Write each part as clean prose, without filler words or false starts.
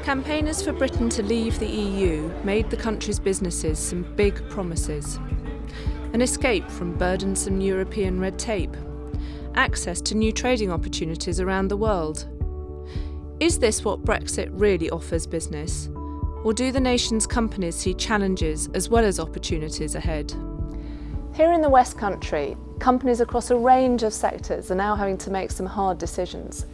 Campaigners for Britain to leave the EU made the country's businesses some big promises. An escape from burdensome European red tape. Access to new trading opportunities around the world. Is this what Brexit really offers business? Or do the nation's companies see challenges as well as opportunities ahead? Here in the West Country, companies across a range of sectors are now having to make some hard decisions.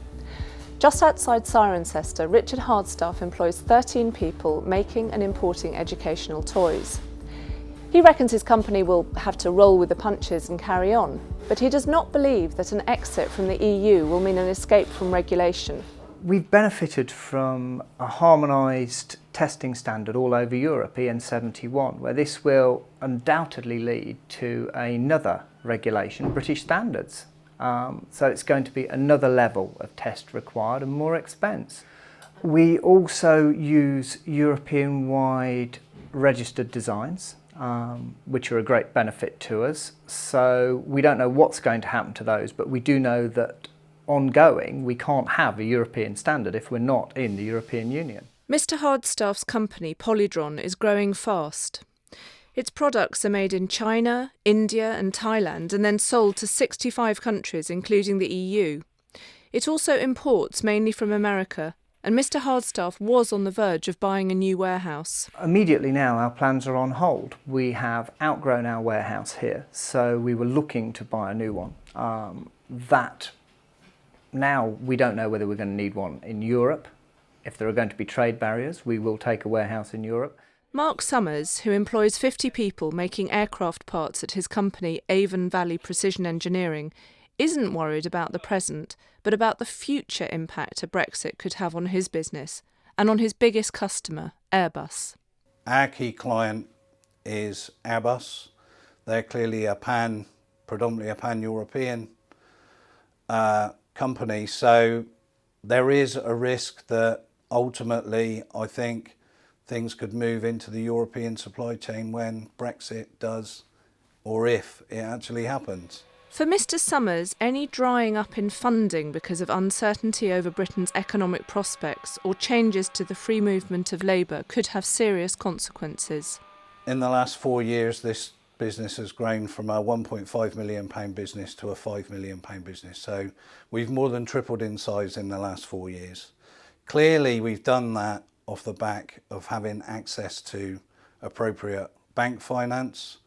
Just outside Cirencester, Richard Hardstaff employs 13 people making and importing educational toys. He reckons his company will have to roll with the punches and carry on, but he does not believe that an exit from the EU will mean an escape from regulation. We've benefited from a harmonised testing standard all over Europe, EN71, where this will undoubtedly lead to another regulation, British standards. So it's going to be another level of test required and more expense. We also use European-wide registered designs, which are a great benefit to us. So we don't know what's going to happen to those, but we do know that ongoing we can't have a European standard if we're not in the European Union. Mr. Hardstaff's company, Polydron, is growing fast. Its products are made in China, India and Thailand and then sold to 65 countries, including the EU. It also imports mainly from America, and Mr. Hardstaff was on the verge of buying a new warehouse. Immediately now our plans are on hold. We have outgrown our warehouse here, so we were looking to buy a new one. Now we don't know whether we're going to need one in Europe. If there are going to be trade barriers, we will take a warehouse in Europe. Mark Summers, who employs 50 people making aircraft parts at his company Avon Valley Precision Engineering, isn't worried about the present, but about the future impact a Brexit could have on his business and on his biggest customer, Airbus. Our key client is Airbus. They're clearly predominantly a pan-European company, so there is a risk that ultimately I think things could move into the European supply chain when Brexit does, or if it actually happens. For Mr. Summers, any drying up in funding because of uncertainty over Britain's economic prospects or changes to the free movement of labour could have serious consequences. In the last 4 years, this business has grown from a £1.5 million business to a £5 million business. So we've more than tripled in size in the last 4 years. Clearly, we've done that off the back of having access to appropriate bank finance,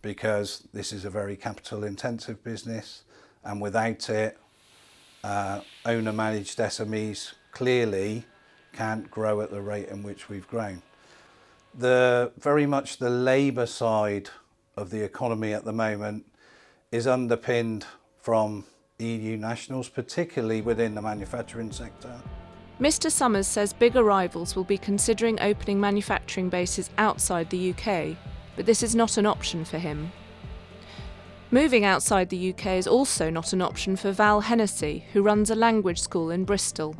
because this is a very capital intensive business, and without it, owner managed SMEs clearly can't grow at the rate in which we've grown. Very much the labour side of the economy at the moment is underpinned from EU nationals, particularly within the manufacturing sector. Mr. Summers says bigger rivals will be considering opening manufacturing bases outside the UK, but this is not an option for him. Moving outside the UK is also not an option for Val Hennessy, who runs a language school in Bristol.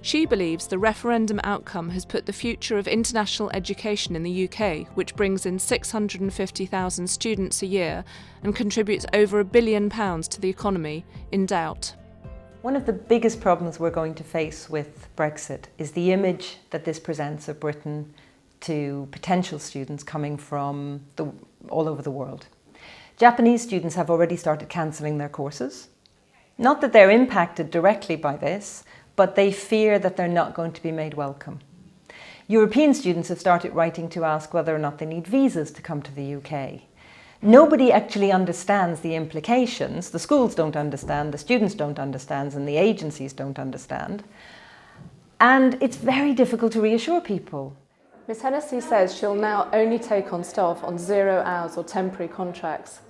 She believes the referendum outcome has put the future of international education in the UK, which brings in 650,000 students a year and contributes over £1 billion to the economy, in doubt. One of the biggest problems we're going to face with Brexit is the image that this presents of Britain to potential students coming from all over the world. Japanese students have already started cancelling their courses. Not that they're impacted directly by this, but they fear that they're not going to be made welcome. European students have started writing to ask whether or not they need visas to come to the UK. Nobody actually understands the implications. The schools don't understand, the students don't understand, and the agencies don't understand. And it's very difficult to reassure people. Ms. Hennessy says she'll now only take on staff on 0 hours or temporary contracts.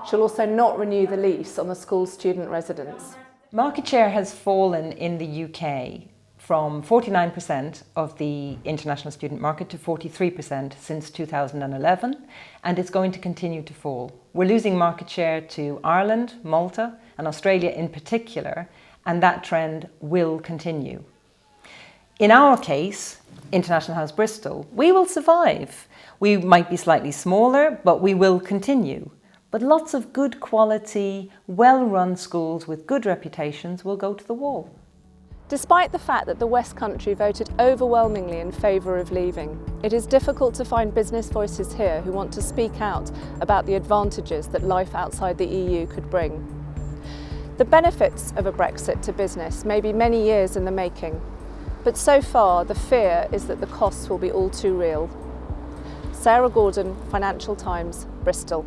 She'll also not renew the lease on the school's student residence. Market share has fallen in the UK from 49% of the international student market to 43% since 2011, and it's going to continue to fall. We're losing market share to Ireland, Malta, and Australia in particular, and that trend will continue. In our case, International House Bristol, we will survive. We might be slightly smaller, but we will continue. But lots of good quality, well-run schools with good reputations will go to the wall. Despite the fact that the West Country voted overwhelmingly in favour of leaving, it is difficult to find business voices here who want to speak out about the advantages that life outside the EU could bring. The benefits of a Brexit to business may be many years in the making, but so far the fear is that the costs will be all too real. Sarah Gordon, Financial Times, Bristol.